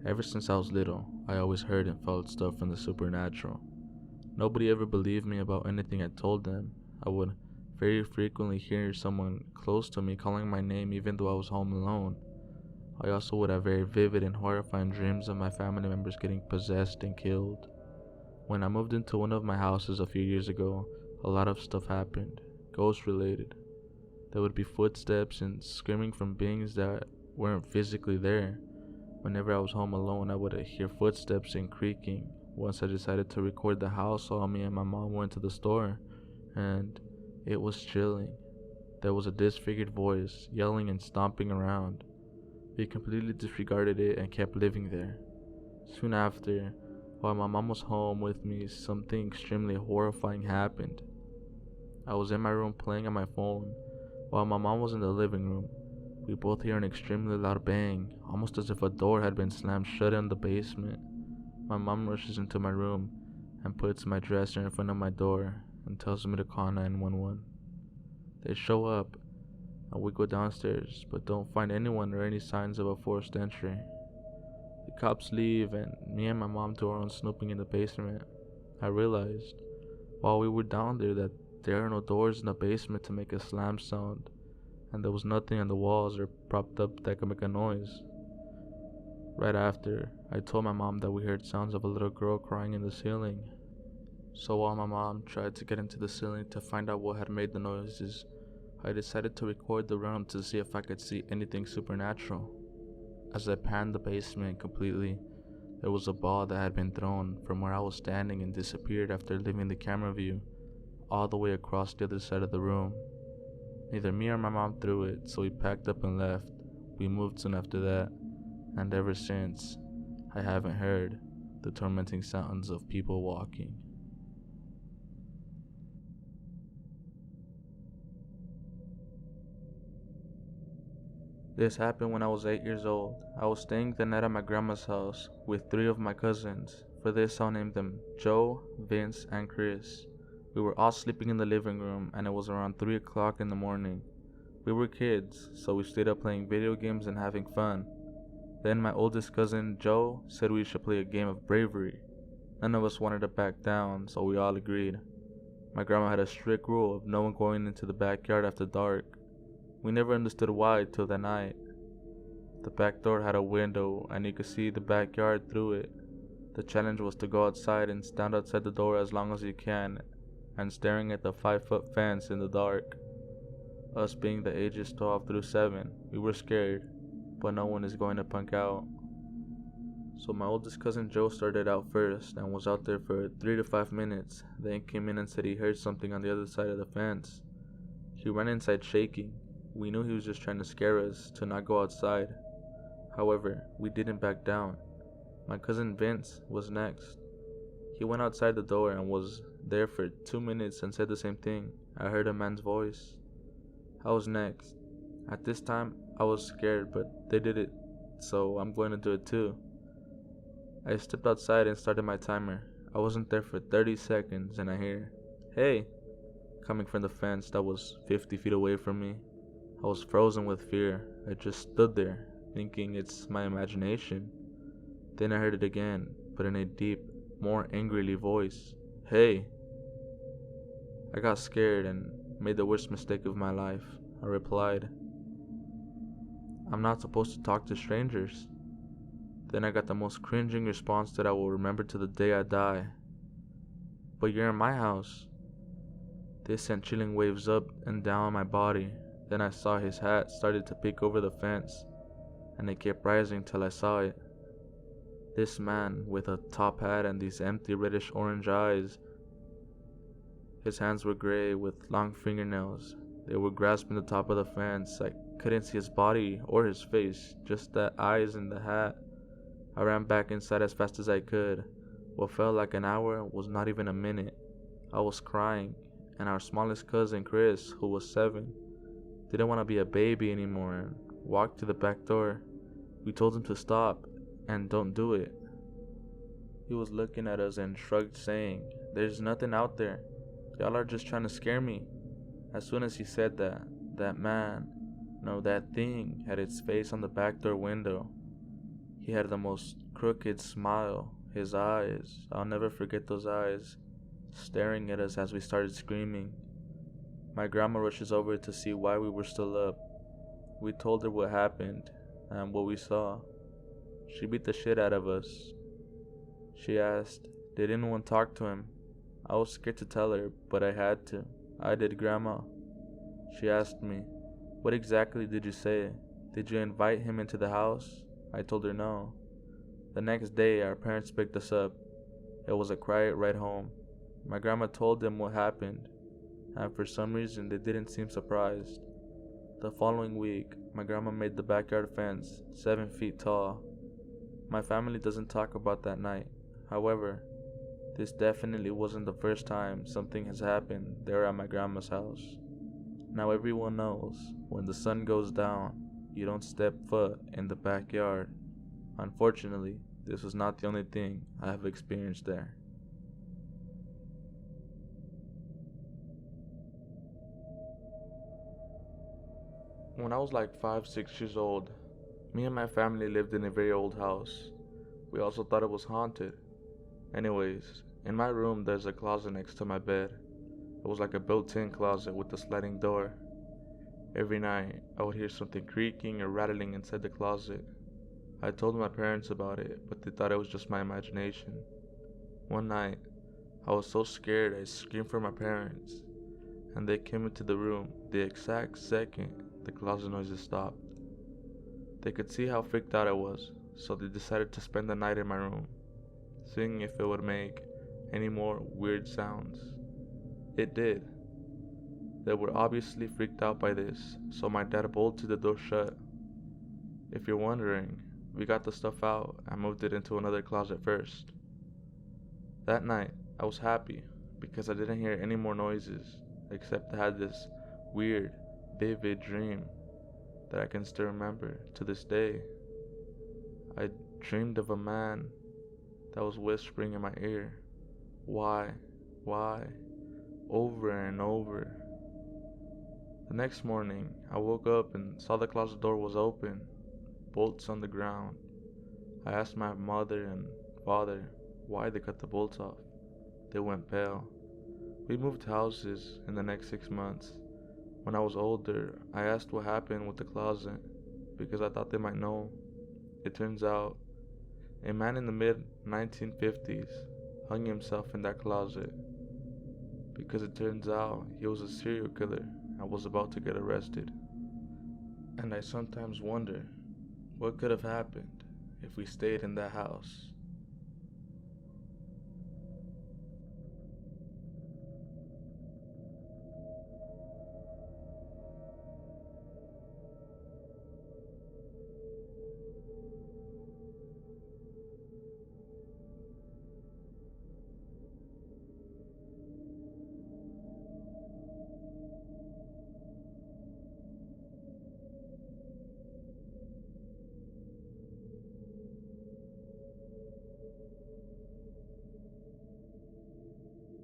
Ever since I was little, I always heard and felt stuff from the supernatural. Nobody ever believed me about anything I told them. I would very frequently hear someone close to me calling my name even though I was home alone. I also would have very vivid and horrifying dreams of my family members getting possessed and killed. When I moved into one of my houses a few years ago, a lot of stuff happened, ghost related. There would be footsteps and screaming from beings that weren't physically there. Whenever I was home alone, I would hear footsteps and creaking. Once I decided to record the house while me and my mom went to the store, and it was chilling. There was a disfigured voice yelling and stomping around. We completely disregarded it and kept living there. Soon after, while my mom was home with me, something extremely horrifying happened. I was in my room playing on my phone, while my mom was in the living room. We both hear an extremely loud bang, almost as if a door had been slammed shut in the basement. My mom rushes into my room and puts my dresser in front of my door and tells me to call 911. They show up and we go downstairs but don't find anyone or any signs of a forced entry. The cops leave and me and my mom do our own snooping in the basement. I realized while we were down there that there are no doors in the basement to make a slam sound, and there was nothing on the walls or propped up that could make a noise. Right after, I told my mom that we heard sounds of a little girl crying in the ceiling. So while my mom tried to get into the ceiling to find out what had made the noises, I decided to record the room to see if I could see anything supernatural. As I panned the basement completely, there was a ball that had been thrown from where I was standing and disappeared after leaving the camera view all the way across the other side of the room. Neither me or my mom threw it, so we packed up and left. We moved soon after that, and ever since, I haven't heard the tormenting sounds of people walking. This happened when I was 8 years old. I was staying the night at my grandma's house with 3 of my cousins. For this, I'll name them Joe, Vince, and Chris. We were all sleeping in the living room, and it was around 3 o'clock in the morning. We were kids, so we stayed up playing video games and having fun. Then my oldest cousin, Joe, said we should play a game of bravery. None of us wanted to back down, so we all agreed. My grandma had a strict rule of no one going into the backyard after dark. We never understood why till that night. The back door had a window and you could see the backyard through it. The challenge was to go outside and stand outside the door as long as you can and staring at the 5-foot fence in the dark. Us being the ages 12 through 7, we were scared, but no one is going to punk out. So my oldest cousin Joe started out first and was out there for 3 to 5 minutes, then came in and said he heard something on the other side of the fence. He ran inside shaking. We knew he was just trying to scare us to not go outside. However, we didn't back down. My cousin Vince was next. He went outside the door and was there for 2 minutes and said the same thing. I heard a man's voice. I was next. At this time, I was scared, but they did it, so I'm going to do it too. I stepped outside and started my timer. I wasn't there for 30 seconds and I hear, "Hey," coming from the fence that was 50 feet away from me. I was frozen with fear. I just stood there, thinking it's my imagination. Then I heard it again, but in a deep, more angrily voice. "Hey!" I got scared and made the worst mistake of my life. I replied, "I'm not supposed to talk to strangers." Then I got the most cringing response that I will remember to the day I die. "But you're in my house." This sent chilling waves up and down my body. Then I saw his hat started to peek over the fence, and it kept rising till I saw it. This man with a top hat and these empty reddish-orange eyes. His hands were gray with long fingernails. They were grasping the top of the fence. I couldn't see his body or his face, just the eyes and the hat. I ran back inside as fast as I could. What felt like an hour was not even a minute. I was crying, and our smallest cousin, Chris, who was 7, didn't want to be a baby anymore and walked to the back door. We told him to stop and don't do it. He was looking at us and shrugged, saying, "There's nothing out there. Y'all are just trying to scare me." As soon as he said that, that thing had its face on the back door window. He had the most crooked smile, his eyes, I'll never forget those eyes, staring at us as we started screaming. My grandma rushes over to see why we were still up. We told her what happened and what we saw. She beat the shit out of us. She asked, "Did anyone talk to him?" I was scared to tell her, but I had to. "I did, Grandma." She asked me, "What exactly did you say? Did you invite him into the house?" I told her no. The next day, our parents picked us up. It was a quiet ride home. My grandma told them what happened, and for some reason they didn't seem surprised. The following week, my grandma made the backyard fence 7 feet tall. My family doesn't talk about that night. However, this definitely wasn't the first time something has happened there at my grandma's house. Now everyone knows, when the sun goes down, you don't step foot in the backyard. Unfortunately, this was not the only thing I have experienced there. When I was like 5, 6 years old, me and my family lived in a very old house. We also thought it was haunted. Anyways, in my room there's a closet next to my bed. It was like a built-in closet with a sliding door. Every night, I would hear something creaking or rattling inside the closet. I told my parents about it, but they thought it was just my imagination. One night, I was so scared I screamed for my parents, and they came into the room the exact second the closet noises stopped. They could see how freaked out I was, so they decided to spend the night in my room, seeing if it would make any more weird sounds. It did. They were obviously freaked out by this, so my dad bolted the door shut. If you're wondering, we got the stuff out and moved it into another closet first. That night, I was happy because I didn't hear any more noises, except I had this weird, vivid dream that I can still remember to this day. I dreamed of a man that was whispering in my ear, "Why? Why?" over and over. The next morning, I woke up and saw the closet door was open, bolts on the ground. I asked my mother and father why they cut the bolts off. They went pale. We moved houses in the next 6 months. When I was older, I asked what happened with the closet because I thought they might know. It turns out, a man in the mid 1950s hung himself in that closet because it turns out he was a serial killer and was about to get arrested. And I sometimes wonder what could have happened if we stayed in that house.